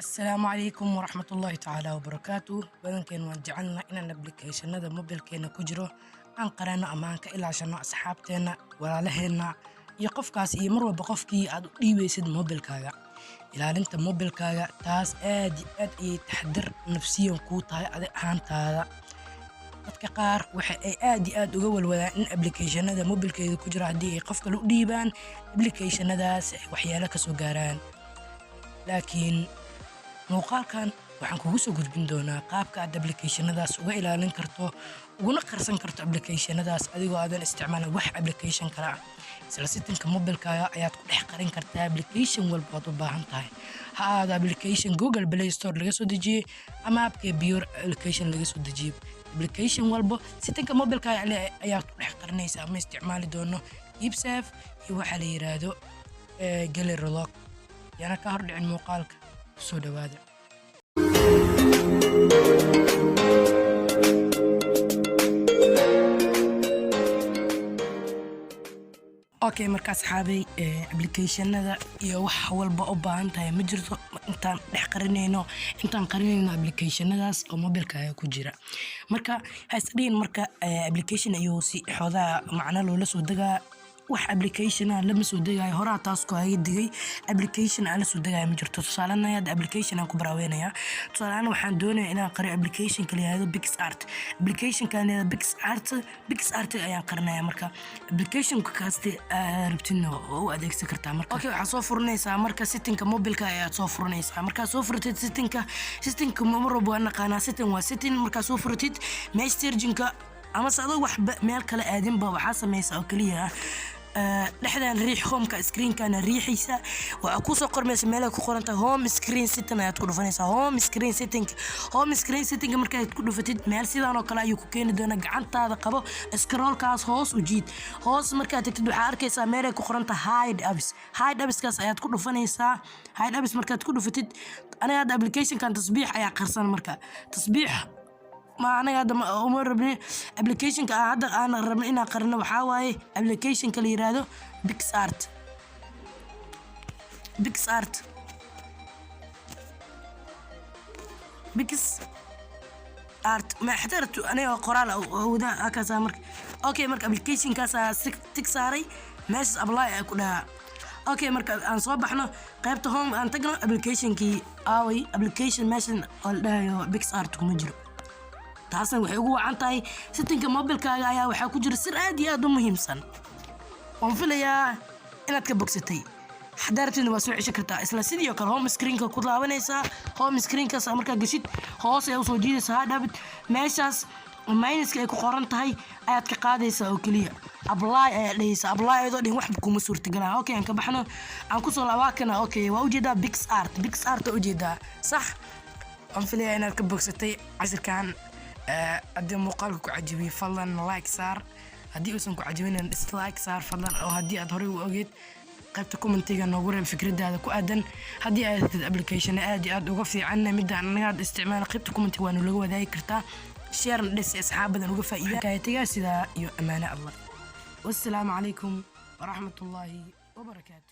السلام عليكم ورحمة الله تعالى وبركاته. بدنكين وان جعلنا إن الابليكيشن هذا موبيلكينا كجرو عن قرانا أمانك إلا عشان أصحابتنا ولا لهنا يقفكاس يمر بقفكي أدو ديبيسد موبيلكاga ilaalinta mobilkaaga taas aad ay taxadar nafsiyan ku tahay ahaantaada. dadka qaar waxa ay aad uga walwalaan in applicationada mobilkeeda ku jira hadii ay qofka u dhiibaan applicationadaas waxyaalo ka soo gaaraan. laakiin muuqaalkan waxaan kugu soo gudbin doonaa qaabka aad applicationadaas uga ilaalin karto uguna qarsan karto applicationadaas adigoo aadan isticmaalin wax application kale ah. isla settingka mobilkaaga ayaad ku dhex qarin kartaa application walba aad u baahan tahay, ha ahaado application Google Play Store laga soo dejiyay ama appka Pure application laga soo dejiyay. application walba settingka mobilkaaga ayaad ku dhex qarinaysaa ama isticmaali doono KeepSafe iyo waxa la yiraahdo Gallery Lock. yana ka hor dhicin muuqaalka soo dhawaada. اوكي marka asxaabay applicationada iyo wax walba u baahan tahay ma jirto intaan dhex qarinayno applicationadaas oo mobilkaaga ku jira. marka hasdeen marka application ayuu si xoda macna loo soo dagaa wax application lama soo dagayo hore taas ku ay digay application aan soo dagayo ma jirto. tusaalanaad application aan ku baraaweynaya tusaalana waxaan doonayaa inaan qariyo application kale yahay PixArt. application kan PixArt ayaan qarinayaa. marka application ka kaasti rabtino oo adeegsan kartaa. marka okay waxaan soo furnaysaa marka settingka mobilka ayaad soo furnaysaa. marka soo furtid settingka marba waan naqaanaa setting marka soo furtid messagingka ama saado wax meel kale aadin ba waxa sameeyay oo kaliya dhexdaan riix homeka screen-kana riixaysa waxa ku soo qormaysa meel ay ku qoran tahay home screen setting ayaad ku dhufanaysaa. home screen setting markaad ku dhufatid meel sidaan oo kale ayuu ku keeni doonaa. gacantaada qabo scroll-kaas hoos u jiid. hoos markaad tagtid waxa arkaysaa meel ay ku qoran tahay hide apps kaas ayaad ku dhufanaysaa. hide apps markaad ku dhufatid aniga application-kan tasbiix ayaa qarsan. marka tasbiix ما أنا هذا أمر ربني application كهذا أنا ربنا إن قرنا وحاوي application كلي هذا PixArt ما حضرت أنا قرال أو ده هكذا مرك أوكي مرك application كذا تكساري ماس أبلاي أكلها. اوكي marka aan soo baxno qaybta home aan tagno application-kii aaway application meeshan oo dhahayo PixArt kuma jiro. taasna waxay ugu wacan tahay settingka mobilkaaga ayaa waxa ku jira sir aad iyo aad u muhiimsan. waan filayaa inaad ka bogsatay xadaartina waa soo ceshan kartaa isla sidoo kale home screen-ka ku laabanaysaa. home screen-kaas markaa gashid hoos ay soo jiidaysaa daabid meeshaas minus ay ku qoran tahay ayaad ka qaadaysaa oo kaliya apply ayaa dhaysaa. apply ayadoo dhin wax kuma suurtagalaa. okay aan ka baxno aan ku soo laabakana. okay waa ujeedaa PixArt oo ujeedaa sax. waan filayaa inaad ka bogsatay casharkan. haddii muuqaalka ku cajibiyay fadlan like saar, haddii uusan ku cajibinin dislike saar fadlan. oo haddii aad horey u ogeed qaybta commentiga noogu reeb fikradaada ku aadan. haddii aad haysid application aad iyo aad uga fiican midaan anaga isticmaal qaybta commentiga waa laga wadaagi kartaa. share dhis asxaabadan uga faa'iideysiga sida iyo amaana Allah. wassalaamu calaykum waraxmatullaahi wabarakaatuh.